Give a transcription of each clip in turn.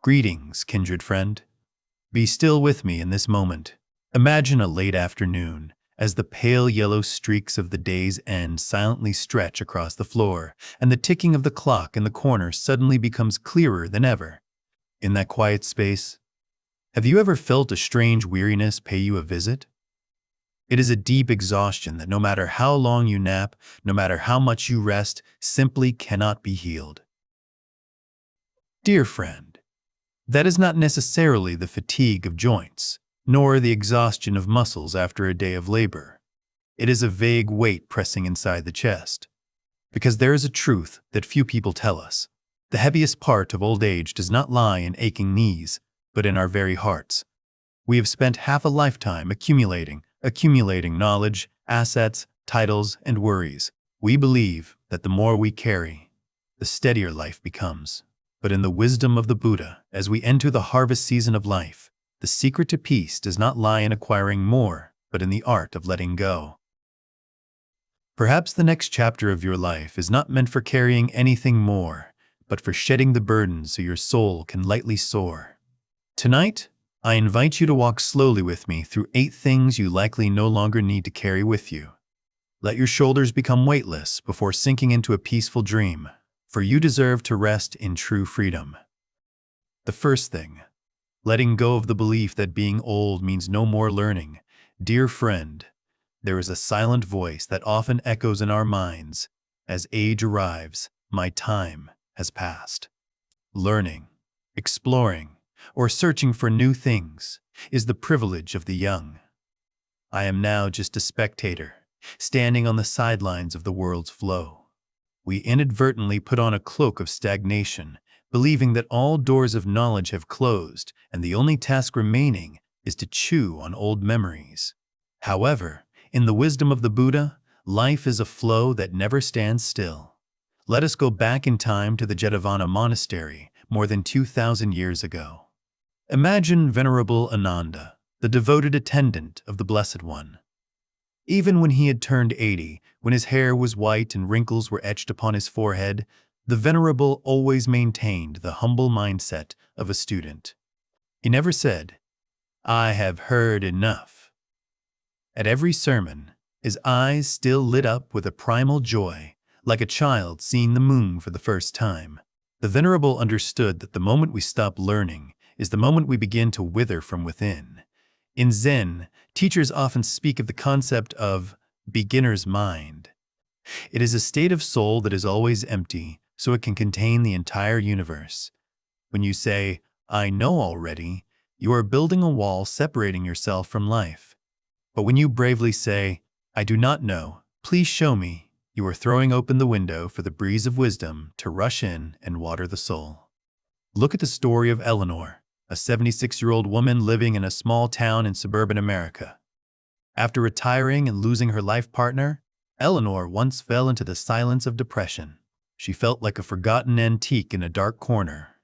Greetings, kindred friend. Be still with me in this moment. Imagine a late afternoon as the pale yellow streaks of the day's end silently stretch across the floor, and the ticking of the clock in the corner suddenly becomes clearer than ever. In that quiet space, have you ever felt a strange weariness pay you a visit? It is a deep exhaustion that no matter how long you nap, no matter how much you rest, simply cannot be healed. Dear friend, that is not necessarily the fatigue of joints, nor the exhaustion of muscles after a day of labor. It is a vague weight pressing inside the chest. Because there is a truth that few people tell us. The heaviest part of old age does not lie in aching knees, but in our very hearts. We have spent half a lifetime accumulating knowledge, assets, titles, and worries. We believe that the more we carry, the steadier life becomes. But in the wisdom of the Buddha, as we enter the harvest season of life, the secret to peace does not lie in acquiring more, but in the art of letting go. Perhaps the next chapter of your life is not meant for carrying anything more, but for shedding the burdens so your soul can lightly soar. Tonight, I invite you to walk slowly with me through 8 things you likely no longer need to carry with you. Let your shoulders become weightless before sinking into a peaceful dream, for you deserve to rest in true freedom. The first thing, letting go of the belief that being old means no more learning. Dear friend, there is a silent voice that often echoes in our minds. As age arrives, my time has passed. Learning, exploring, or searching for new things is the privilege of the young. I am now just a spectator, standing on the sidelines of the world's flow. We inadvertently put on a cloak of stagnation, believing that all doors of knowledge have closed and the only task remaining is to chew on old memories. However, in the wisdom of the Buddha, life is a flow that never stands still. Let us go back in time to the Jetavana monastery more than 2,000 years ago. Imagine Venerable Ananda, the devoted attendant of the Blessed One. Even when he had turned 80, when his hair was white and wrinkles were etched upon his forehead, the Venerable always maintained the humble mindset of a student. He never said, "I have heard enough." At every sermon, his eyes still lit up with a primal joy, like a child seeing the moon for the first time. The Venerable understood that the moment we stop learning is the moment we begin to wither from within. In Zen, teachers often speak of the concept of beginner's mind. It is a state of soul that is always empty, so it can contain the entire universe. When you say, "I know already," you are building a wall separating yourself from life. But when you bravely say, "I do not know, please show me," you are throwing open the window for the breeze of wisdom to rush in and water the soul. Look at the story of Eleanor, a 76-year-old woman living in a small town in suburban America. After retiring and losing her life partner, Eleanor once fell into the silence of depression. She felt like a forgotten antique in a dark corner.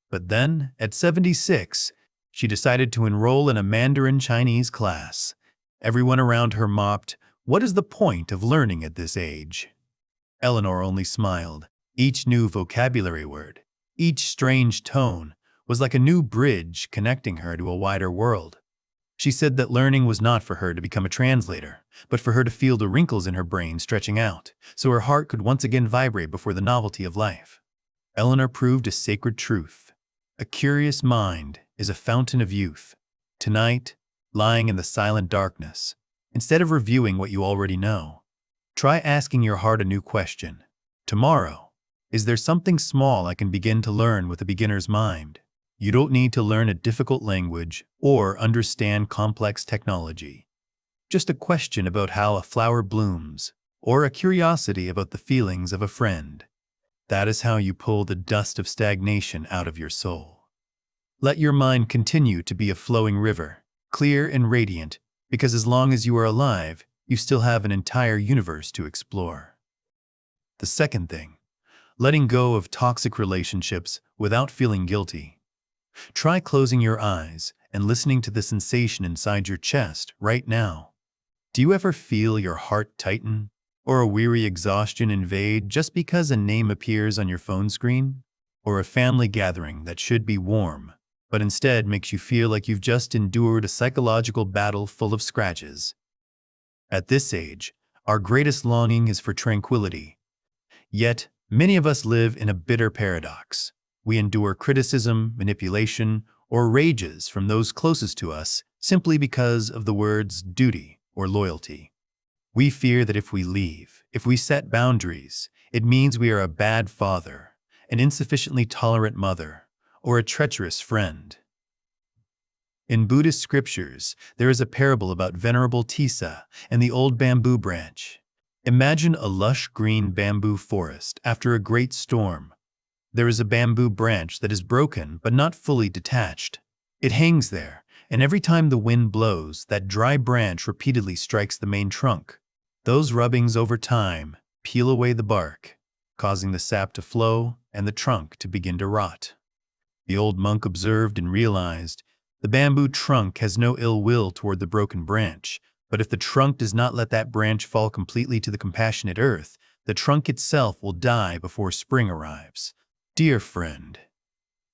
But then, at 76, she decided to enroll in a Mandarin Chinese class. Everyone around her mocked, "What is the point of learning at this age?" Eleanor only smiled. Each new vocabulary word, each strange tone, was like a new bridge connecting her to a wider world. She said that learning was not for her to become a translator, but for her to feel the wrinkles in her brain stretching out, so her heart could once again vibrate before the novelty of life. Eleanor proved a sacred truth. A curious mind is a fountain of youth. Tonight, lying in the silent darkness, instead of reviewing what you already know, try asking your heart a new question. Tomorrow, is there something small I can begin to learn with a beginner's mind? You don't need to learn a difficult language or understand complex technology. Just a question about how a flower blooms, or a curiosity about the feelings of a friend. That is how you pull the dust of stagnation out of your soul. Let your mind continue to be a flowing river, clear and radiant, because as long as you are alive, you still have an entire universe to explore. The second thing, letting go of toxic relationships without feeling guilty. Try closing your eyes and listening to the sensation inside your chest right now. Do you ever feel your heart tighten or a weary exhaustion invade just because a name appears on your phone screen? or a family gathering that should be warm, but instead makes you feel like you've just endured a psychological battle full of scratches. At this age, our greatest longing is for tranquility. Yet, many of us live in a bitter paradox. We endure criticism, manipulation, or rages from those closest to us simply because of the words duty or loyalty. We fear that if we leave, if we set boundaries, it means we are a bad father, an insufficiently tolerant mother, or a treacherous friend. In Buddhist scriptures, there is a parable about Venerable Tissa and the old bamboo branch. Imagine a lush green bamboo forest after a great storm. There is a bamboo branch that is broken but not fully detached. It hangs there, and every time the wind blows, that dry branch repeatedly strikes the main trunk. Those rubbings over time peel away the bark, causing the sap to flow and the trunk to begin to rot. The old monk observed and realized the bamboo trunk has no ill will toward the broken branch, but if the trunk does not let that branch fall completely to the compassionate earth, the trunk itself will die before spring arrives. Dear friend,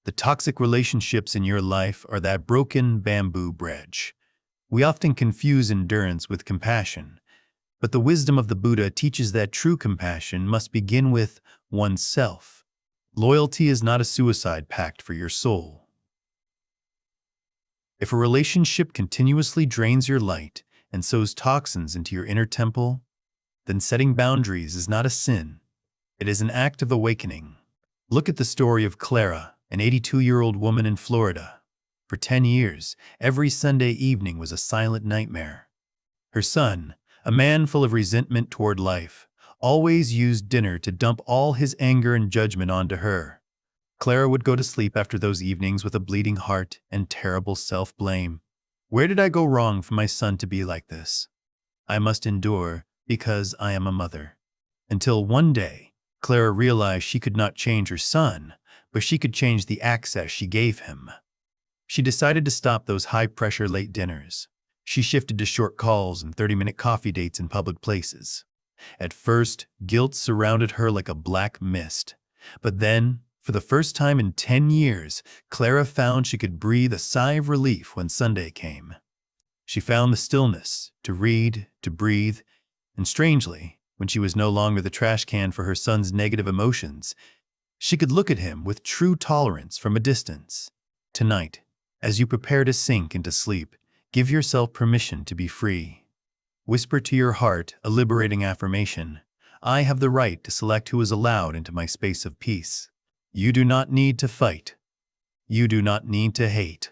the toxic relationships in your life are that broken bamboo branch. We often confuse endurance with compassion, but the wisdom of the Buddha teaches that true compassion must begin with oneself. Loyalty is not a suicide pact for your soul. If a relationship continuously drains your light and sows toxins into your inner temple, then setting boundaries is not a sin. It is an act of awakening. Look at the story of Clara, an 82-year-old woman in Florida. For 10 years, every Sunday evening was a silent nightmare. Her son, a man full of resentment toward life, always used dinner to dump all his anger and judgment onto her. Clara would go to sleep after those evenings with a bleeding heart and terrible self-blame. Where did I go wrong for my son to be like this? I must endure because I am a mother. Until one day, Clara realized she could not change her son, but she could change the access she gave him. She decided to stop those high-pressure late dinners. She shifted to short calls and 30-minute coffee dates in public places. At first, guilt surrounded her like a black mist. But then, for the first time in 10 years, Clara found she could breathe a sigh of relief when Sunday came. She found the stillness to read, to breathe, and strangely, when she was no longer the trash can for her son's negative emotions, she could look at him with true tolerance from a distance. Tonight, as you prepare to sink into sleep, give yourself permission to be free. Whisper to your heart a liberating affirmation. I have the right to select who is allowed into my space of peace. You do not need to fight. You do not need to hate.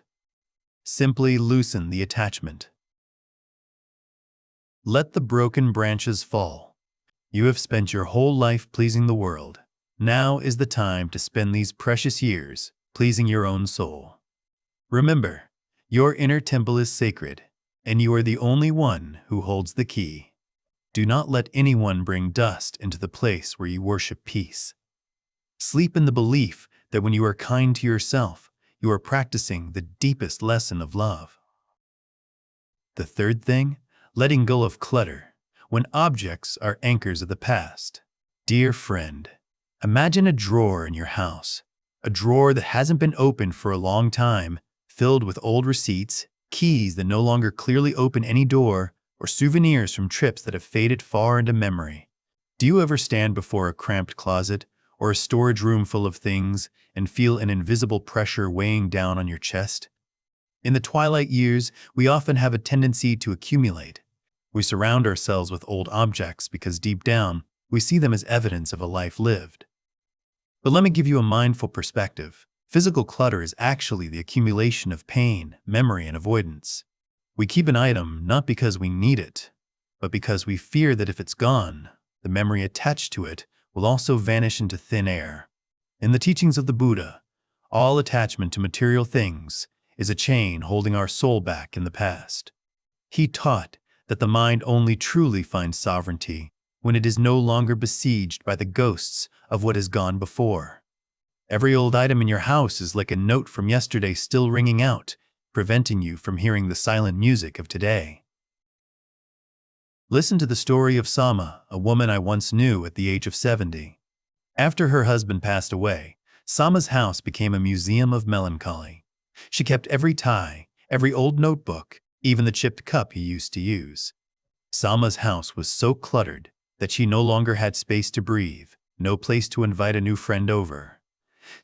Simply loosen the attachment. Let the broken branches fall. You have spent your whole life pleasing the world. Now is the time to spend these precious years pleasing your own soul. Remember, your inner temple is sacred, and you are the only one who holds the key. Do not let anyone bring dust into the place where you worship peace. Sleep in the belief that when you are kind to yourself, you are practicing the deepest lesson of love. The third thing, letting go of clutter, when objects are anchors of the past. Dear friend, imagine a drawer in your house, a drawer that hasn't been opened for a long time, filled with old receipts, keys that no longer clearly open any door, or souvenirs from trips that have faded far into memory. Do you ever stand before a cramped closet or a storage room full of things and feel an invisible pressure weighing down on your chest? In the twilight years, we often have a tendency to accumulate. We surround ourselves with old objects because deep down, we see them as evidence of a life lived. But let me give you a mindful perspective. Physical clutter is actually the accumulation of pain, memory, and avoidance. We keep an item not because we need it, but because we fear that if it's gone, the memory attached to it will also vanish into thin air. In the teachings of the Buddha, all attachment to material things is a chain holding our soul back in the past. He taught that the mind only truly finds sovereignty when it is no longer besieged by the ghosts of what has gone before. Every old item in your house is like a note from yesterday still ringing out, preventing you from hearing the silent music of today. Listen to the story of Sama, a woman I once knew at the age of 70. After her husband passed away, Sama's house became a museum of melancholy. She kept every tie, every old notebook, even the chipped cup he used to use. Sama's house was so cluttered that she no longer had space to breathe, no place to invite a new friend over.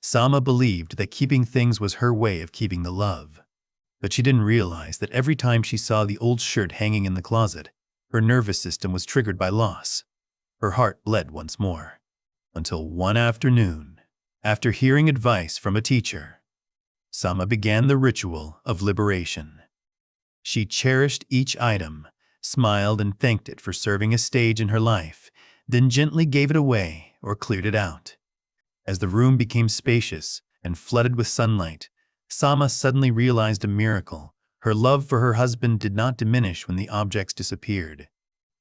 Sama believed that keeping things was her way of keeping the love. But she didn't realize that every time she saw the old shirt hanging in the closet, her nervous system was triggered by loss. Her heart bled once more. Until one afternoon, after hearing advice from a teacher, Sama began the ritual of liberation. She cherished each item, smiled and thanked it for serving a stage in her life, then gently gave it away or cleared it out. As the room became spacious and flooded with sunlight, Sama suddenly realized a miracle. Her love for her husband did not diminish when the objects disappeared.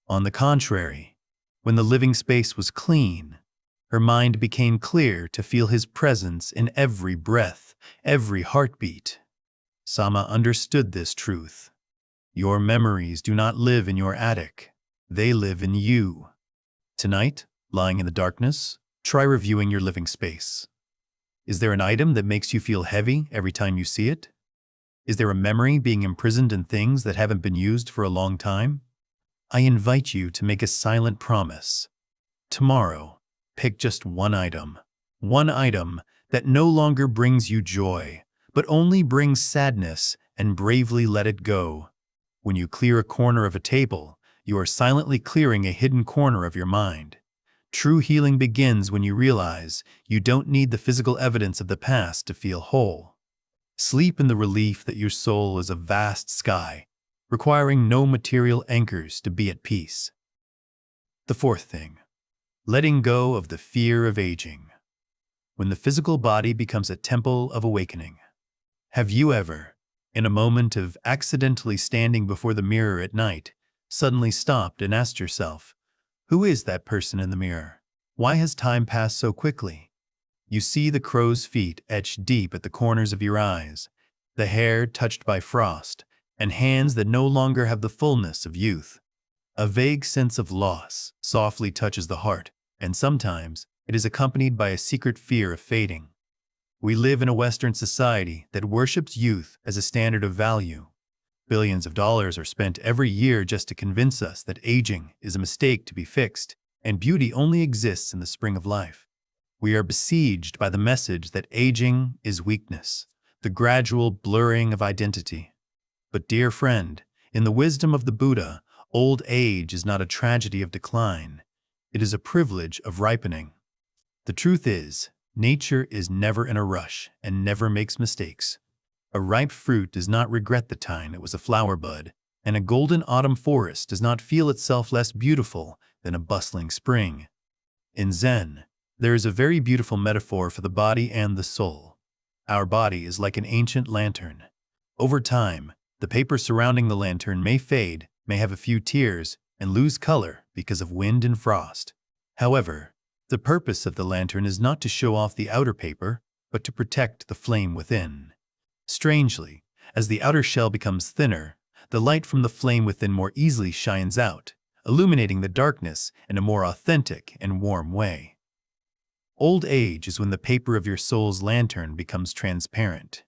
On the contrary, when the living space was clean, her mind became clear to feel his presence in every breath, every heartbeat. Sama understood this truth. Your memories do not live in your attic. They live in you. Tonight, lying in the darkness, try reviewing your living space. Is there an item that makes you feel heavy every time you see it? Is there a memory being imprisoned in things that haven't been used for a long time? I invite you to make a silent promise. Tomorrow, pick just one item that no longer brings you joy, but only brings sadness, and bravely let it go. When you clear a corner of a table, you are silently clearing a hidden corner of your mind. True healing begins when you realize you don't need the physical evidence of the past to feel whole. Sleep in the relief that your soul is a vast sky, requiring no material anchors to be at peace. The fourth thing, letting go of the fear of aging. When the physical body becomes a temple of awakening. Have you ever, in a moment of accidentally standing before the mirror at night, suddenly stopped and asked yourself, who is that person in the mirror? Why has time passed so quickly? You see the crow's feet etched deep at the corners of your eyes, the hair touched by frost, and hands that no longer have the fullness of youth. A vague sense of loss softly touches the heart, and sometimes it is accompanied by a secret fear of fading. We live in a Western society that worships youth as a standard of value. Billions of dollars are spent every year just to convince us that aging is a mistake to be fixed, and beauty only exists in the spring of life. We are besieged by the message that aging is weakness, the gradual blurring of identity. But dear friend, in the wisdom of the Buddha, old age is not a tragedy of decline. It is a privilege of ripening. The truth is, nature is never in a rush and never makes mistakes. A ripe fruit does not regret the time it was a flower bud, and a golden autumn forest does not feel itself less beautiful than a bustling spring. In Zen, there is a very beautiful metaphor for the body and the soul. Our body is like an ancient lantern. Over time, the paper surrounding the lantern may fade, may have a few tears, and lose color because of wind and frost. However, the purpose of the lantern is not to show off the outer paper, but to protect the flame within. Strangely, as the outer shell becomes thinner, the light from the flame within more easily shines out, illuminating the darkness in a more authentic and warm way. Old age is when the paper of your soul's lantern becomes transparent.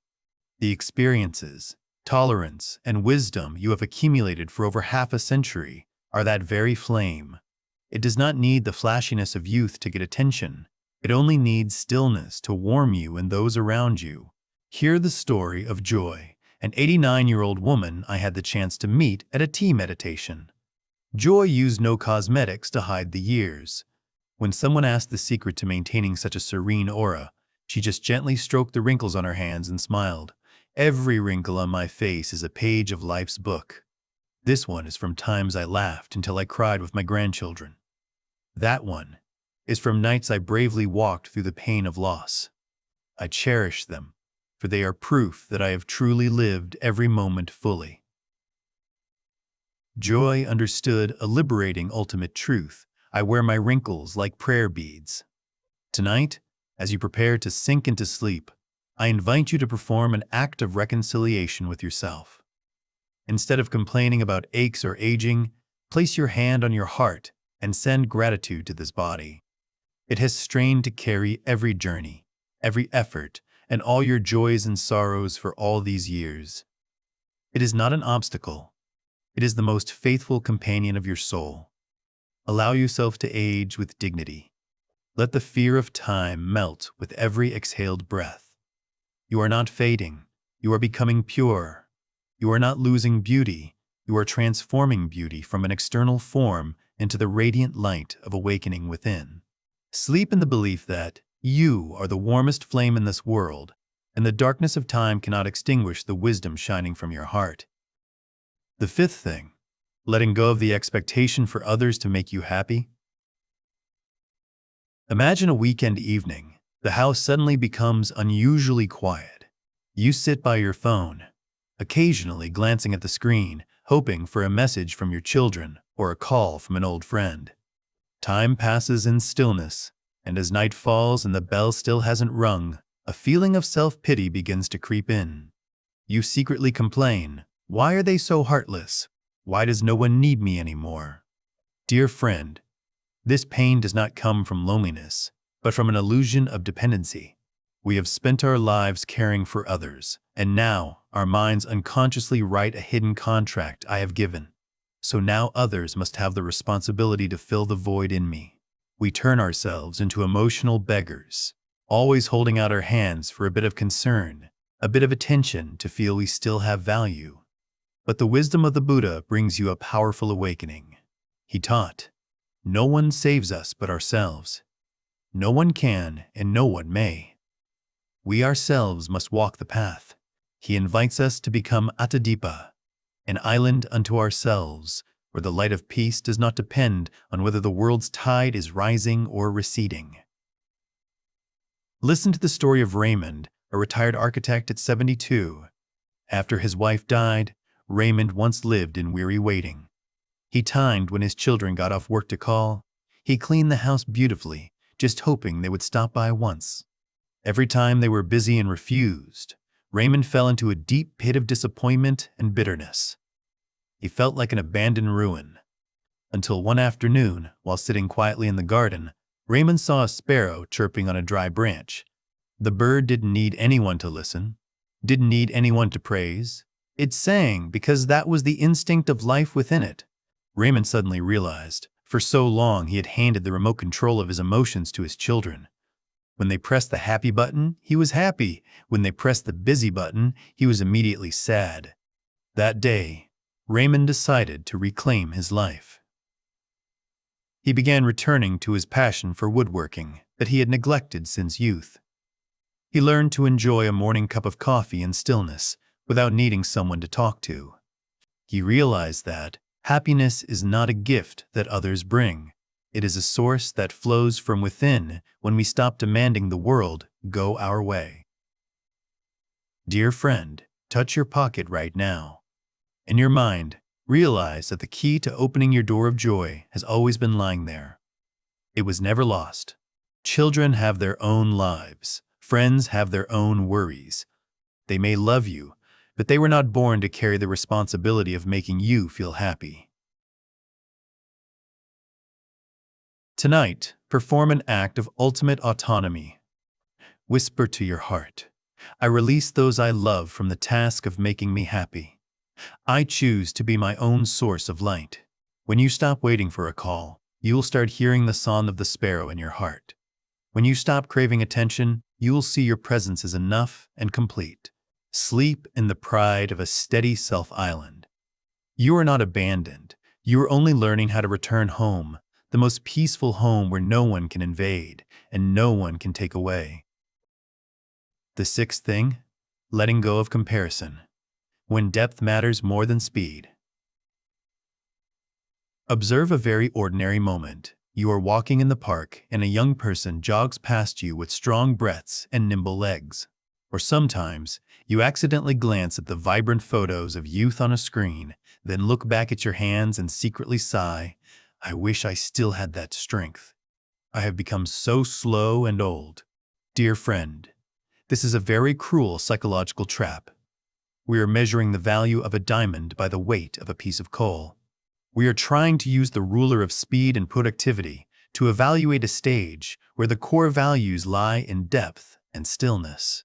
The experiences, tolerance, and wisdom you have accumulated for over half a century are that very flame. It does not need the flashiness of youth to get attention. It only needs stillness to warm you and those around you. Hear the story of Joy, an 89-year-old woman I had the chance to meet at a tea meditation. Joy used no cosmetics to hide the years. When someone asked the secret to maintaining such a serene aura, she just gently stroked the wrinkles on her hands and smiled. Every wrinkle on my face is a page of life's book. This one is from times I laughed until I cried with my grandchildren. That one is from nights I bravely walked through the pain of loss. I cherish them, for they are proof that I have truly lived every moment fully. Joy understood a liberating ultimate truth. I wear my wrinkles like prayer beads. Tonight, as you prepare to sink into sleep, I invite you to perform an act of reconciliation with yourself. Instead of complaining about aches or aging, place your hand on your heart and send gratitude to this body. It has strained to carry every journey, every effort, and all your joys and sorrows for all these years. It is not an obstacle. It is the most faithful companion of your soul. Allow yourself to age with dignity. Let the fear of time melt with every exhaled breath. You are not fading. You are becoming pure. You are not losing beauty. You are transforming beauty from an external form into the radiant light of awakening within. Sleep in the belief that you are the warmest flame in this world, and the darkness of time cannot extinguish the wisdom shining from your heart. The fifth thing, letting go of the expectation for others to make you happy. Imagine a weekend evening. The house suddenly becomes unusually quiet. You sit by your phone, occasionally glancing at the screen, hoping for a message from your children or a call from an old friend. Time passes in stillness, and as night falls and the bell still hasn't rung, a feeling of self-pity begins to creep in. You secretly complain, "Why are they so heartless? Why does no one need me anymore?" Dear friend, this pain does not come from loneliness, but from an illusion of dependency. We have spent our lives caring for others, and now our minds unconsciously write a hidden contract I have given. So now others must have the responsibility to fill the void in me. We turn ourselves into emotional beggars, always holding out our hands for a bit of concern, a bit of attention to feel we still have value. But the wisdom of the Buddha brings you a powerful awakening. He taught, "No one saves us but ourselves. No one can and no one may. We ourselves must walk the path." He invites us to become Attadipa, an island unto ourselves, where the light of peace does not depend on whether the world's tide is rising or receding. Listen to the story of Raymond, a retired architect at 72. After his wife died, Raymond once lived in weary waiting. He timed when his children got off work to call. He cleaned the house beautifully, just hoping they would stop by once. Every time they were busy and refused, Raymond fell into a deep pit of disappointment and bitterness. He felt like an abandoned ruin. Until one afternoon, while sitting quietly in the garden, Raymond saw a sparrow chirping on a dry branch. The bird didn't need anyone to listen, didn't need anyone to praise. It sang because that was the instinct of life within it. Raymond suddenly realized, for so long he had handed the remote control of his emotions to his children. When they pressed the happy button, he was happy. When they pressed the busy button, he was immediately sad. That day, Raymond decided to reclaim his life. He began returning to his passion for woodworking that he had neglected since youth. He learned to enjoy a morning cup of coffee in stillness without needing someone to talk to. He realized that happiness is not a gift that others bring. It is a source that flows from within when we stop demanding the world go our way. Dear friend, touch your pocket right now. In your mind, realize that the key to opening your door of joy has always been lying there. It was never lost. Children have their own lives. Friends have their own worries. They may love you, but they were not born to carry the responsibility of making you feel happy. Tonight, perform an act of ultimate autonomy. Whisper to your heart, "I release those I love from the task of making me happy. I choose to be my own source of light." When you stop waiting for a call, you will start hearing the song of the sparrow in your heart. When you stop craving attention, you will see your presence is enough and complete. Sleep in the pride of a steady self-island. You are not abandoned. You are only learning how to return home, the most peaceful home where no one can invade and no one can take away. The sixth thing, letting go of comparison. When depth matters more than speed. Observe a very ordinary moment. You are walking in the park and a young person jogs past you with strong breaths and nimble legs. Or sometimes, you accidentally glance at the vibrant photos of youth on a screen, then look back at your hands and secretly sigh, "I wish I still had that strength. I have become so slow and old." Dear friend, this is a very cruel psychological trap. We are measuring the value of a diamond by the weight of a piece of coal. We are trying to use the ruler of speed and productivity to evaluate a stage where the core values lie in depth and stillness.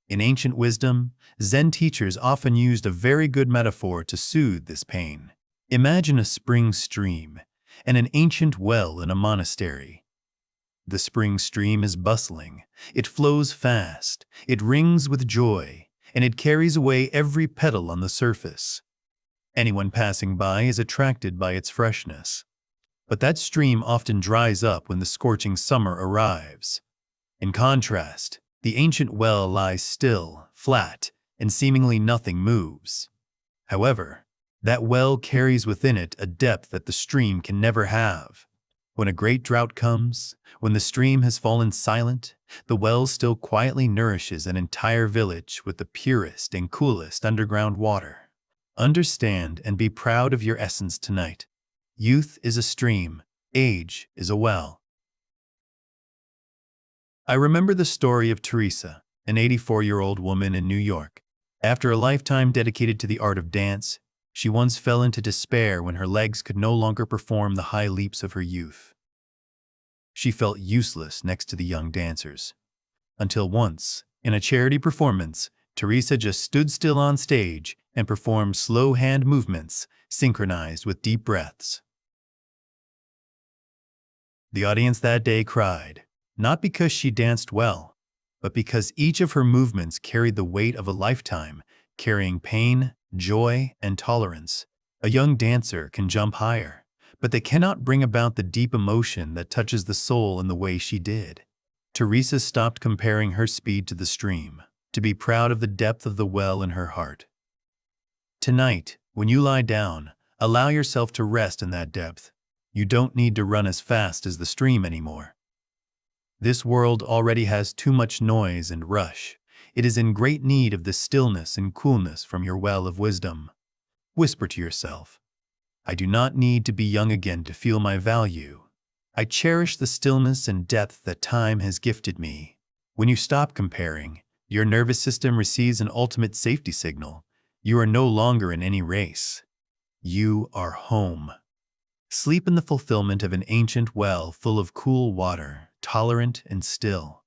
In ancient wisdom, Zen teachers often used a very good metaphor to soothe this pain. Imagine a spring stream and an ancient well in a monastery. The spring stream is bustling, it flows fast, it rings with joy, and it carries away every petal on the surface. Anyone passing by is attracted by its freshness. But that stream often dries up when the scorching summer arrives. In contrast, the ancient well lies still, flat, and seemingly nothing moves. However, that well carries within it a depth that the stream can never have. When a great drought comes, when the stream has fallen silent, the well still quietly nourishes an entire village with the purest and coolest underground water. Understand and be proud of your essence tonight. Youth is a stream, age is a well. I remember the story of Teresa, an 84-year-old woman in New York. After a lifetime dedicated to the art of dance, she once fell into despair when her legs could no longer perform the high leaps of her youth. She felt useless next to the young dancers. Until once, in a charity performance, Teresa just stood still on stage and performed slow hand movements, synchronized with deep breaths. The audience that day cried, not because she danced well, but because each of her movements carried the weight of a lifetime, carrying pain, joy, and tolerance. A young dancer can jump higher, but they cannot bring about the deep emotion that touches the soul in the way she did. Teresa stopped comparing her speed to the stream, to be proud of the depth of the well in her heart. Tonight, when you lie down, allow yourself to rest in that depth. You don't need to run as fast as the stream anymore. This world already has too much noise and rush. It is in great need of the stillness and coolness from your well of wisdom. Whisper to yourself, I do not need to be young again to feel my value. I cherish the stillness and depth that time has gifted me. When you stop comparing, your nervous system receives an ultimate safety signal. You are no longer in any race. You are home. Sleep in the fulfillment of an ancient well full of cool water, tolerant and still.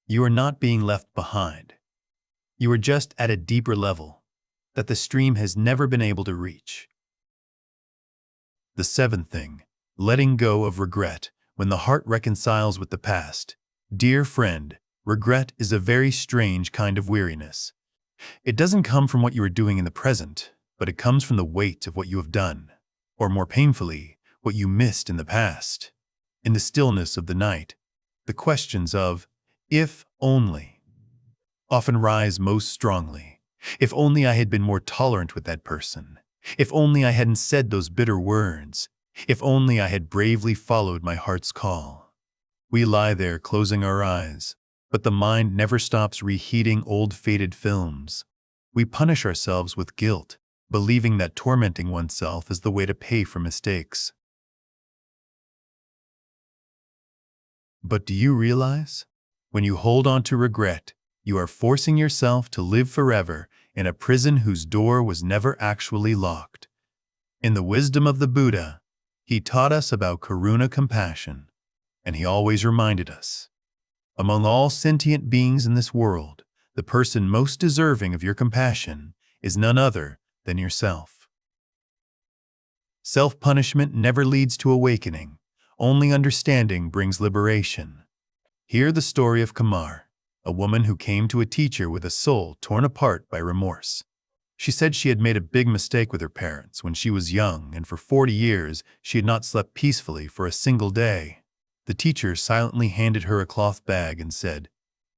You are not being left behind. You are just at a deeper level that the stream has never been able to reach. The seventh thing, letting go of regret when the heart reconciles with the past. Dear friend, regret is a very strange kind of weariness. It doesn't come from what you are doing in the present, but it comes from the weight of what you have done, or more painfully, what you missed in the past. In the stillness of the night, the questions of, if only, often rise most strongly. If only I had been more tolerant with that person. If only I hadn't said those bitter words. If only I had bravely followed my heart's call. We lie there closing our eyes, but the mind never stops reheating old faded films. We punish ourselves with guilt, believing that tormenting oneself is the way to pay for mistakes. But do you realize? When you hold on to regret, you are forcing yourself to live forever in a prison whose door was never actually locked. In the wisdom of the Buddha, he taught us about karuna compassion, and he always reminded us, among all sentient beings in this world, the person most deserving of your compassion is none other than yourself. Self-punishment never leads to awakening. Only understanding brings liberation. Hear the story of Kamar, a woman who came to a teacher with a soul torn apart by remorse. She said she had made a big mistake with her parents when she was young, and for 40 years she had not slept peacefully for a single day. The teacher silently handed her a cloth bag and said,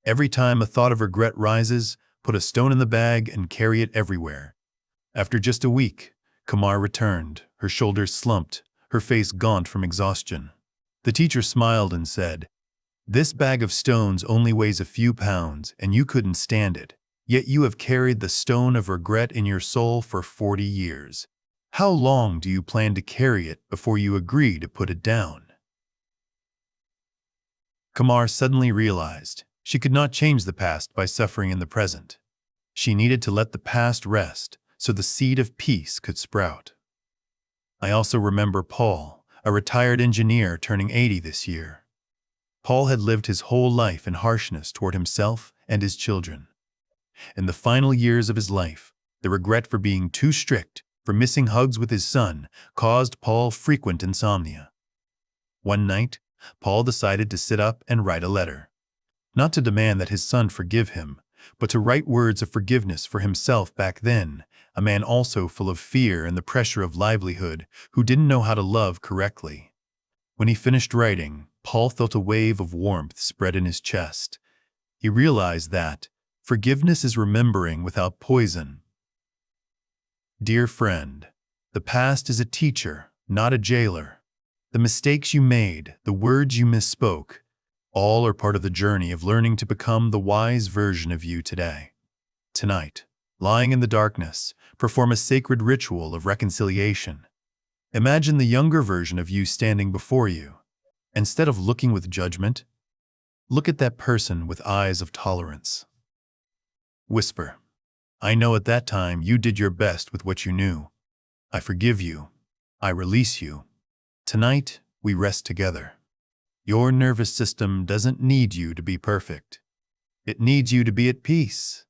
"Every time a thought of regret rises, put a stone in the bag and carry it everywhere." After just a week, Kamar returned, her shoulders slumped, her face gaunt from exhaustion. The teacher smiled and said, "This bag of stones only weighs a few pounds, and you couldn't stand it. Yet you have carried the stone of regret in your soul for 40 years. How long do you plan to carry it before you agree to put it down?" Kamar suddenly realized she could not change the past by suffering in the present. She needed to let the past rest so the seed of peace could sprout. I also remember Paul, a retired engineer turning 80 this year. Paul had lived his whole life in harshness toward himself and his children. In the final years of his life, the regret for being too strict, for missing hugs with his son, caused Paul frequent insomnia. One night, Paul decided to sit up and write a letter. Not to demand that his son forgive him, but to write words of forgiveness for himself back then, a man also full of fear and the pressure of livelihood, who didn't know how to love correctly. When he finished writing, Paul felt a wave of warmth spread in his chest. He realized that forgiveness is remembering without poison. Dear friend, the past is a teacher, not a jailer. The mistakes you made, the words you misspoke, all are part of the journey of learning to become the wise version of you today. Tonight, lying in the darkness, perform a sacred ritual of reconciliation. Imagine the younger version of you standing before you. Instead of looking with judgment, look at that person with eyes of tolerance. Whisper, I know at that time you did your best with what you knew. I forgive you. I release you. Tonight, we rest together. Your nervous system doesn't need you to be perfect. It needs you to be at peace.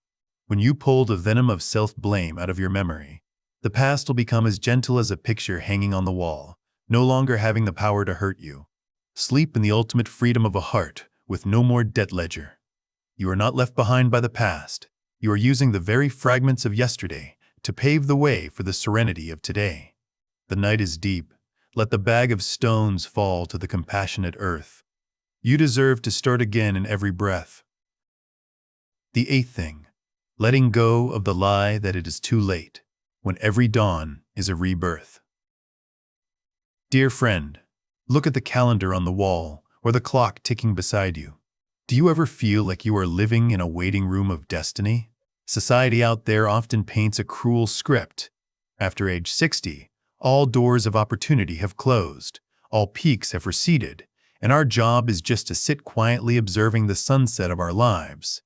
When you pull the venom of self-blame out of your memory, the past will become as gentle as a picture hanging on the wall, no longer having the power to hurt you. Sleep in the ultimate freedom of a heart with no more debt ledger. You are not left behind by the past. You are using the very fragments of yesterday to pave the way for the serenity of today. The night is deep. Let the bag of stones fall to the compassionate earth. You deserve to start again in every breath. The eighth thing, letting go of the lie that it is too late, when every dawn is a rebirth. Dear friend, look at the calendar on the wall or the clock ticking beside you. Do you ever feel like you are living in a waiting room of destiny? Society out there often paints a cruel script. After age 60, all doors of opportunity have closed, all peaks have receded, and our job is just to sit quietly observing the sunset of our lives.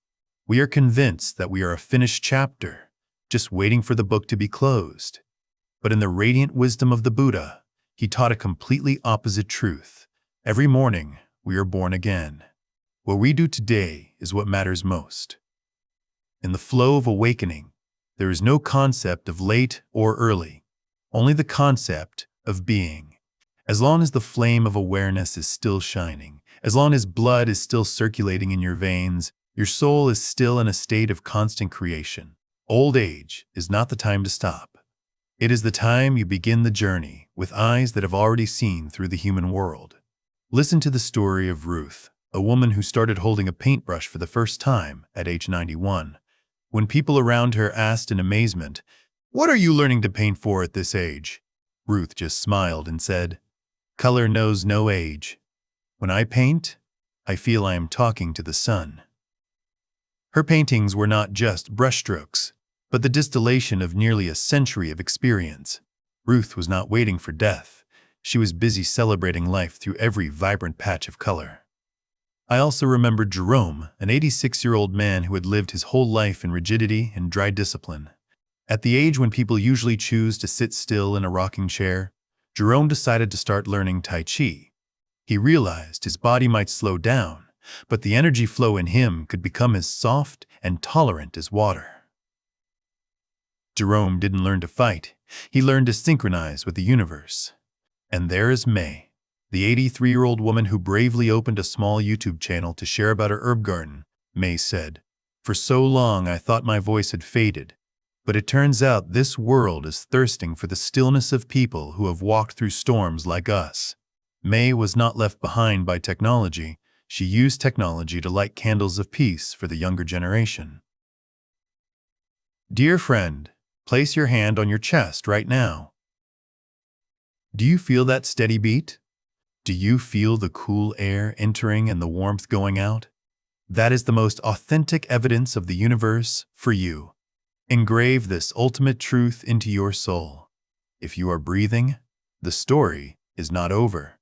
We are convinced that we are a finished chapter, just waiting for the book to be closed. But in the radiant wisdom of the Buddha, he taught a completely opposite truth. Every morning, we are born again. What we do today is what matters most. In the flow of awakening, there is no concept of late or early. Only the concept of being. As long as the flame of awareness is still shining, as long as blood is still circulating in your veins, your soul is still in a state of constant creation. Old age is not the time to stop. It is the time you begin the journey with eyes that have already seen through the human world. Listen to the story of Ruth, a woman who started holding a paintbrush for the first time at age 91. When people around her asked in amazement, "What are you learning to paint for at this age?" Ruth just smiled and said, "Color knows no age. When I paint, I feel I am talking to the sun." Her paintings were not just brushstrokes, but the distillation of nearly a century of experience. Ruth was not waiting for death. She was busy celebrating life through every vibrant patch of color. I also remember Jerome, an 86-year-old man who had lived his whole life in rigidity and dry discipline. At the age when people usually choose to sit still in a rocking chair, Jerome decided to start learning Tai Chi. He realized his body might slow down, but the energy flow in him could become as soft and tolerant as water. Jerome didn't learn to fight. He learned to synchronize with the universe. And there is May, the 83-year-old woman who bravely opened a small YouTube channel to share about her herb garden. May said, "For so long I thought my voice had faded. But it turns out this world is thirsting for the stillness of people who have walked through storms like us." May was not left behind by technology. She used technology to light candles of peace for the younger generation. Dear friend, place your hand on your chest right now. Do you feel that steady beat? Do you feel the cool air entering and the warmth going out? That is the most authentic evidence of the universe for you. Engrave this ultimate truth into your soul. If you are breathing, the story is not over.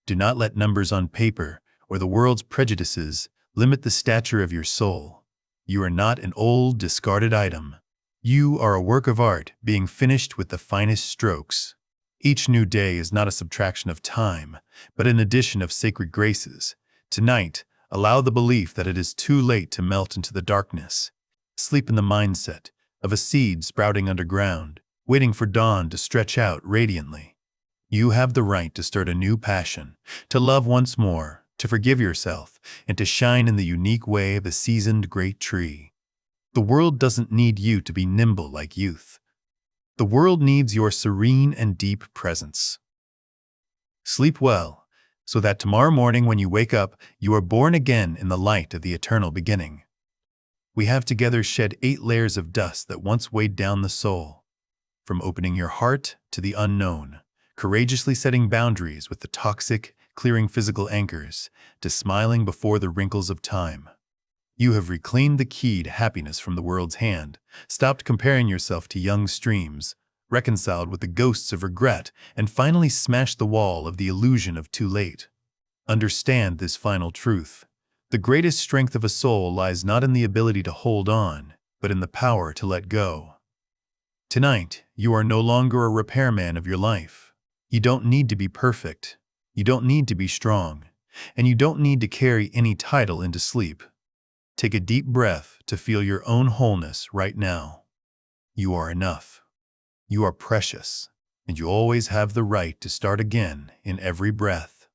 Do not let numbers on paper or the world's prejudices limit the stature of your soul. You are not an old, discarded item. You are a work of art being finished with the finest strokes. Each new day is not a subtraction of time, but an addition of sacred graces. Tonight, allow the belief that it is too late to melt into the darkness. Sleep in the mindset of a seed sprouting underground, waiting for dawn to stretch out radiantly. You have the right to start a new passion, to love once more, to forgive yourself, and to shine in the unique way of a seasoned great tree. The world doesn't need you to be nimble like youth. The world needs your serene and deep presence. Sleep well, so that tomorrow morning when you wake up, you are born again in the light of the eternal beginning. We have together shed 8 layers of dust that once weighed down the soul. From opening your heart to the unknown, courageously setting boundaries with the toxic, clearing physical anchors, to smiling before the wrinkles of time. You have reclaimed the key to happiness from the world's hand, stopped comparing yourself to young streams, reconciled with the ghosts of regret, and finally smashed the wall of the illusion of too late. Understand this final truth. The greatest strength of a soul lies not in the ability to hold on, but in the power to let go. Tonight, you are no longer a repairman of your life. You don't need to be perfect. You don't need to be strong. And you don't need to carry any title into sleep. Take a deep breath to feel your own wholeness right now. You are enough. You are precious, and you always have the right to start again in every breath.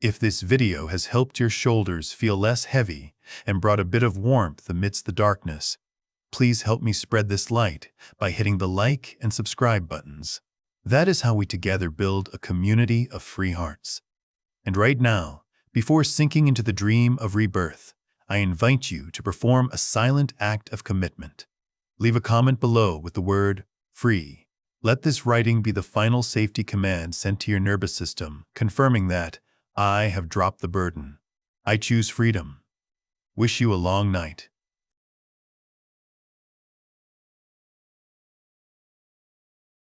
If this video has helped your shoulders feel less heavy and brought a bit of warmth amidst the darkness, please help me spread this light by hitting the like and subscribe buttons. That is how we together build a community of free hearts. And right now, before sinking into the dream of rebirth, I invite you to perform a silent act of commitment. Leave a comment below with the word free. Let this writing be the final safety command sent to your nervous system, confirming that I have dropped the burden. I choose freedom. Wish you a long night.